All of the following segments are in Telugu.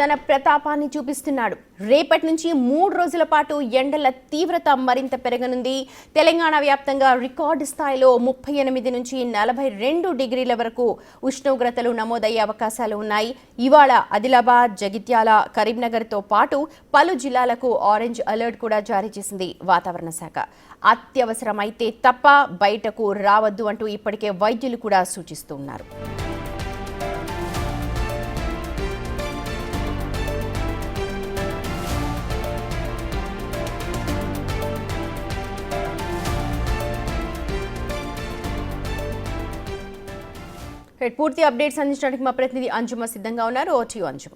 తన ప్రతాపాన్ని చూపిస్తున్నాడు. రేపటి నుంచి 3 రోజుల పాటు ఎండల తీవ్రత మరింత పెరగనుంది. తెలంగాణ వ్యాప్తంగా రికార్డు స్థాయిలో 38 నుంచి 42 డిగ్రీల వరకు ఉష్ణోగ్రతలు నమోదయ్యే అవకాశాలు ఉన్నాయి. ఇవాళ ఆదిలాబాద్, జగిత్యాల, కరీంనగర్తో పాటు పలు జిల్లాలకు ఆరెంజ్ అలర్ట్ కూడా జారీ చేసింది వాతావరణ శాఖ. అత్యవసరమైతే తప్ప బయటకు రావద్దు అంటూ ఇప్పటికే వైద్యులు కూడా సూచిస్తున్నారు. పూర్తి అప్డేట్స్ అందించడానికి మా ప్రతినిధి అంజుమ సిద్ధంగా ఉన్నారు. ఓటీ అంజుమ.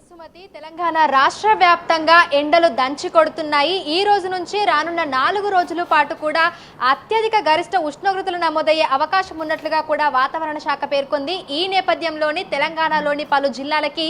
సుమతి, తెలంగాణ రాష్ట్ర వ్యాప్తంగా ఎండలు దంచి కొడుతున్నాయి. ఈ రోజు నుంచి రానున్న 4 రోజుల పాటు కూడా అత్యధిక గరిష్ట ఉష్ణోగ్రతలు నమోదయ్యే అవకాశం ఉన్నట్లుగా కూడా వాతావరణ శాఖ పేర్కొంది. ఈ నేపథ్యంలోని తెలంగాణలోని పలు జిల్లాలకి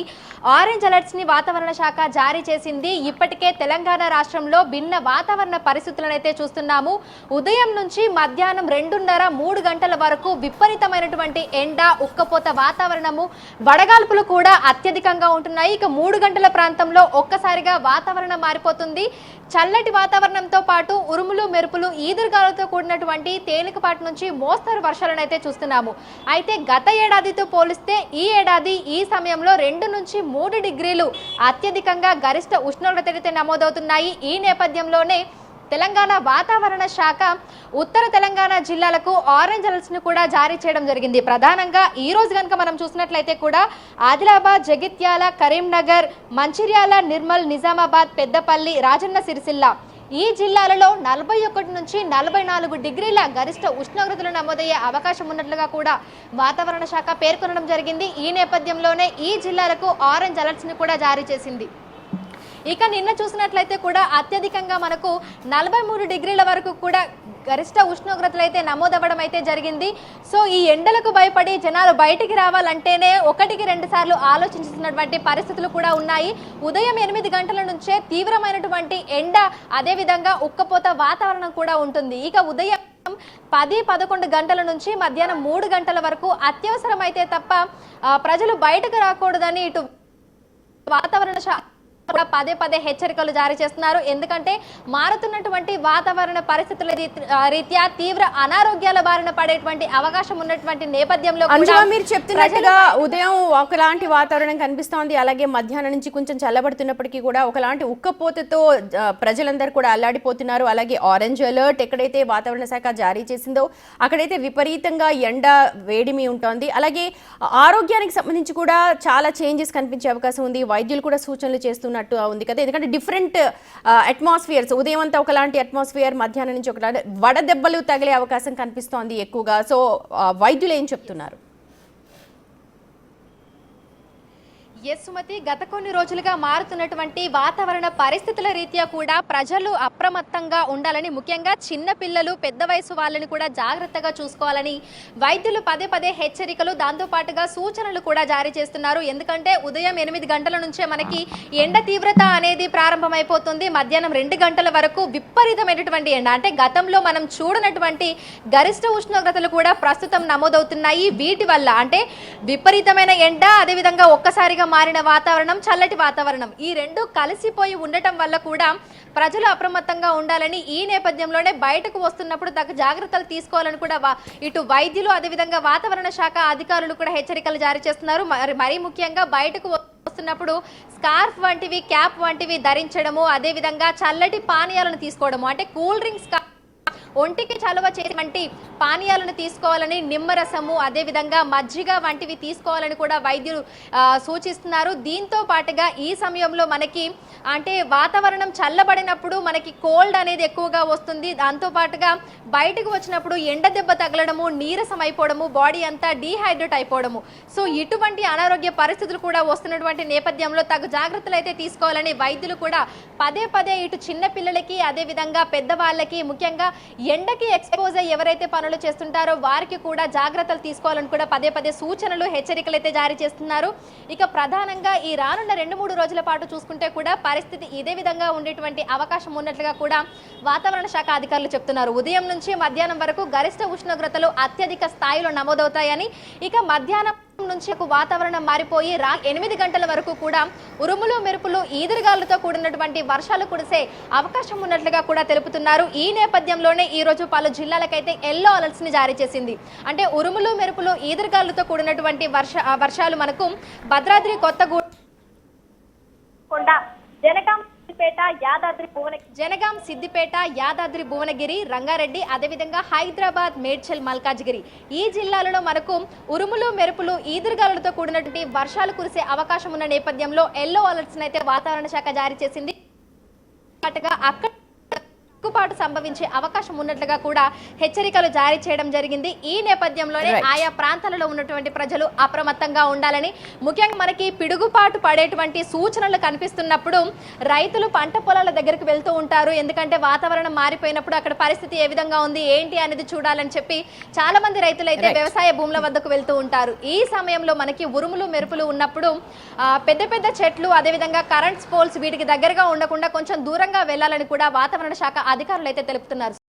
ఆరెంజ్ అలర్ట్స్ ని వాతావరణ శాఖ జారీ చేసింది. ఇప్పటికే తెలంగాణ రాష్ట్రంలో భిన్న వాతావరణ పరిస్థితులను అయితే చూస్తున్నాము. ఉదయం నుంచి మధ్యాహ్నం 2:30-3 గంటల వరకు విపరీతమైనటువంటి ఎండ, ఉక్కపోత వాతావరణము, వడగాల్పులు కూడా అత్యధికంగా ఉంటున్నాయి. ఇక 3 గంటల ప్రాంతంలో ఒక్కసారిగా వాతావరణం మారిపోతుంది. చల్లటి వాతావరణంతో పాటు ఉరుములు, మెరుపులు, ఈదురుగాలతో కూడినటువంటి తేలికపాటి నుంచి మోస్తరు వర్షాలను అయితే చూస్తున్నాము. అయితే గత ఏడాదితో పోలిస్తే ఈ ఏడాది ఈ సమయంలో 2 నుంచి 3 డిగ్రీలు అత్యధికంగా గరిష్ట ఉష్ణోగ్రతలు అయితే నమోదవుతున్నాయి. ఈ నేపథ్యంలోనే తెలంగాణ వాతావరణ శాఖ ఉత్తర తెలంగాణ జిల్లాలకు ఆరెంజ్ అలర్ట్స్ ను కూడా జారీ చేయడం జరిగింది. ప్రధానంగా ఈ రోజు కనుక మనం చూసినట్లయితే కూడా ఆదిలాబాద్, జగిత్యాల, కరీంనగర్, మంచిర్యాల, నిర్మల్, నిజామాబాద్, పెద్దపల్లి, రాజన్న సిరిసిల్ల ఈ జిల్లాలలో 41 నుంచి 44 డిగ్రీల గరిష్ట ఉష్ణోగ్రతలు నమోదయ్యే అవకాశం ఉన్నట్లుగా కూడా వాతావరణ శాఖ పేర్కొనడం జరిగింది. ఈ నేపథ్యంలోనే ఈ జిల్లాలకు ఆరెంజ్ అలర్ట్స్ ని కూడా జారీ చేసింది. ఇక నిన్న చూసినట్లయితే కూడా అత్యధికంగా మనకు 43 డిగ్రీల వరకు కూడా గరిష్ట ఉష్ణోగ్రతలు అయితే నమోదవ్వడం అయితే జరిగింది. సో ఈ ఎండలకు భయపడి జనాలు బయటికి రావాలంటేనే 1-2 సార్లు ఆలోచించుతున్నటువంటి పరిస్థితులు కూడా ఉన్నాయి. ఉదయం 8 గంటల నుంచే తీవ్రమైనటువంటి ఎండ, అదేవిధంగా ఉక్కపోత వాతావరణం కూడా ఉంటుంది. ఇక ఉదయం 10-11 గంటల నుంచి మధ్యాహ్నం 3 గంటల వరకు అత్యవసరమైతే తప్ప ప్రజలు బయటకు రాకూడదని ఇటు వాతావరణ శాఖ పదే హెచ్చరికలు జారీ చేస్తున్నారు. ఎందుకంటే మారుతున్నటువంటి వాతావరణ పరిస్థితుల రీత్యా తీవ్ర అనారోగ్యాల బారిన పడేటువంటి అవకాశం ఉన్నటువంటి నేపథ్యంలో మీరు చెప్తున్నట్టుగా ఉదయం ఒకలాంటి వాతావరణం కనిపిస్తోంది. అలాగే మధ్యాహ్నం నుంచి కొంచెం చల్లబడుతున్నప్పటికీ కూడా ఒకలాంటి ఉక్కపోతతో ప్రజలందరూ కూడా అల్లాడిపోతున్నారు. అలాగే ఆరెంజ్ అలర్ట్ ఎక్కడైతే వాతావరణ శాఖ జారీ చేసిందో అక్కడైతే విపరీతంగా ఎండ, వేడిమి ఉంటుంది. అలాగే ఆరోగ్యానికి సంబంధించి కూడా చాలా చేంజెస్ కనిపించే అవకాశం ఉంది. వైద్యులు కూడా సూచనలు చేస్తున్నారు ఉంది కదా. ఎందుకంటే డిఫరెంట్ అట్మాస్ఫియర్స్, ఉదయం అంతా ఒకలాంటి అట్మాస్ఫియర్, మధ్యాహ్నం నుంచి ఒకలాంటి వడదెబ్బలు తగిలే అవకాశం కనిపిస్తోంది ఎక్కువగా. సో వైద్యులు ఏం చెప్తున్నారు? సుమతి, గత కొన్ని రోజులుగా మారుతున్నటువంటి వాతావరణ పరిస్థితుల రీత్యా కూడా ప్రజలు అప్రమత్తంగా ఉండాలని, ముఖ్యంగా చిన్న పిల్లలు, పెద్ద వయసు వాళ్ళని కూడా జాగ్రత్తగా చూసుకోవాలని వైద్యులు పదే హెచ్చరికలు, దాంతోపాటుగా సూచనలు కూడా జారీ చేస్తున్నారు. ఎందుకంటే ఉదయం 8 గంటల నుంచే మనకి ఎండ తీవ్రత అనేది ప్రారంభమైపోతుంది. మధ్యాహ్నం 2 గంటల వరకు విపరీతమైనటువంటి ఎండ, అంటే గతంలో మనం చూడనటువంటి గరిష్ట ఉష్ణోగ్రతలు కూడా ప్రస్తుతం నమోదవుతున్నాయి. వీటి వల్ల అంటే విపరీతమైన ఎండ, అదేవిధంగా ఒక్కసారిగా మారిన వాతావరణం, చల్లటి వాతావరణం, ఈ రెండు కలిసిపోయి ఉండటం వల్ల కూడా ప్రజలు అప్రమత్తంగా ఉండాలని, ఈ నేపథ్యంలోనే బయటకు వస్తున్నప్పుడు తగు జాగ్రత్తలు తీసుకోవాలని కూడా ఇటు వైద్యులు, అదేవిధంగా వాతావరణ శాఖ అధికారులు కూడా హెచ్చరికలు జారీ చేస్తున్నారు. మరీ ముఖ్యంగా బయటకు వస్తున్నప్పుడు స్కార్ఫ్ వంటివి, క్యాప్ వంటివి ధరించడము, అదేవిధంగా చల్లటి పానీయాలను తీసుకోవడము, అంటే కూల్ డ్రింక్స్ ఒంటికి చలువ చేసేటువంటి పానీయాలను తీసుకోవాలని, నిమ్మరసము, అదేవిధంగా మజ్జిగ వంటివి తీసుకోవాలని కూడా వైద్యులు సూచిస్తున్నారు. దీంతో పాటుగా ఈ సమయంలో మనకి అంటే వాతావరణం చల్లబడినప్పుడు మనకి కోల్డ్ అనేది ఎక్కువగా వస్తుంది. దాంతో పాటుగా బయటకు వచ్చినప్పుడు ఎండ దెబ్బ తగలడము, నీరసం అయిపోవడము, బాడీ అంతా డీహైడ్రేట్ అయిపోవడము, సో ఇటువంటి అనారోగ్య పరిస్థితులు కూడా వస్తున్నటువంటి నేపథ్యంలో తగు జాగ్రత్తలు అయితే తీసుకోవాలని వైద్యులు కూడా పదే ఇటు చిన్న పిల్లలకి, అదేవిధంగా పెద్దవాళ్ళకి, ముఖ్యంగా ఎండకి ఎక్స్పోజ్ అయ్యి ఎవరైతే పనులు చేస్తుంటారో వారికి కూడా జాగ్రత్తలు తీసుకోవాలని కూడా పదే సూచనలు, హెచ్చరికలు అయితే జారీ చేస్తున్నారు. ఇక ప్రధానంగా ఈ రానున్న 2-3 రోజుల పాటు చూసుకుంటే కూడా పరిస్థితి ఇదే విధంగా ఉండేటువంటి అవకాశం ఉన్నట్లుగా కూడా వాతావరణ శాఖ అధికారులు చెప్తున్నారు. ఉదయం నుంచి మధ్యాహ్నం వరకు గరిష్ట ఉష్ణోగ్రతలు అత్యధిక స్థాయిలో నమోదవుతాయని, ఇక మధ్యాహ్నం నుంచి వాతావరణం మారిపోయి 8 గంటల వరకు కూడా ఉరుములు మెరుపులు ఈదురుగాలులతో కూడినటువంటి వర్షాలు కురిసే అవకాశం ఉన్నట్లుగా కూడా తెలుపుతున్నారు. ఈ నేపథ్యంలోనే ఈ రోజు పలు జిల్లాలకైతే ఎల్లో అలర్ట్స్ ని జారీ చేసింది. అంటే ఉరుములు మెరుపులు ఈదురుగాలులతో కూడినటువంటి వర్షాలు మనకు భద్రాద్రి, కొత్తగూడెం, జనగాం, సిద్దిపేట, యాదాద్రి భువనగిరి, రంగారెడ్డి, అదేవిధంగా హైదరాబాద్, మేడ్చల్, మల్కాజ్గిరి ఈ జిల్లాలలో మనకు ఉరుములు మెరుపులు ఈదురుగాలులతో కూడినటువంటి వర్షాలు కురిసే అవకాశం ఉన్న నేపథ్యంలో ఎల్లో అలర్ట్స్ అయితే వాతావరణ శాఖ జారీ చేసింది. అక్కడ ఎక్కుపాటు సంభవించే అవకాశం ఉన్నట్లుగా కూడా హెచ్చరికలు జారీ చేయడం జరిగింది. ఈ నేపథ్యంలోనే ఆయా ప్రాంతాలలో ఉన్నటువంటి ప్రజలు అప్రమత్తంగా ఉండాలని, ముఖ్యంగా మనకి పిడుగుపాటు పడేటువంటి సూచనలు కనిపిస్తున్నప్పుడు రైతులు పంట పొలాల దగ్గరికి వెళ్తూ ఉంటారు. ఎందుకంటే వాతావరణం మారిపోయినప్పుడు అక్కడ పరిస్థితి ఏ విధంగా ఉంది ఏంటి అనేది చూడాలని చెప్పి చాలా మంది రైతులు అయితే వ్యవసాయ భూముల వద్దకు వెళ్తూ ఉంటారు. ఈ సమయంలో మనకి ఉరుములు మెరుపులు ఉన్నప్పుడు పెద్ద పెద్ద చెట్లు, అదేవిధంగా కరెంట్ పోల్స్ వీటికి దగ్గరగా ఉండకుండా కొంచెం దూరంగా వెళ్లాలని కూడా వాతావరణ శాఖ అధికారులు అయితే తెలుపుతున్నారు.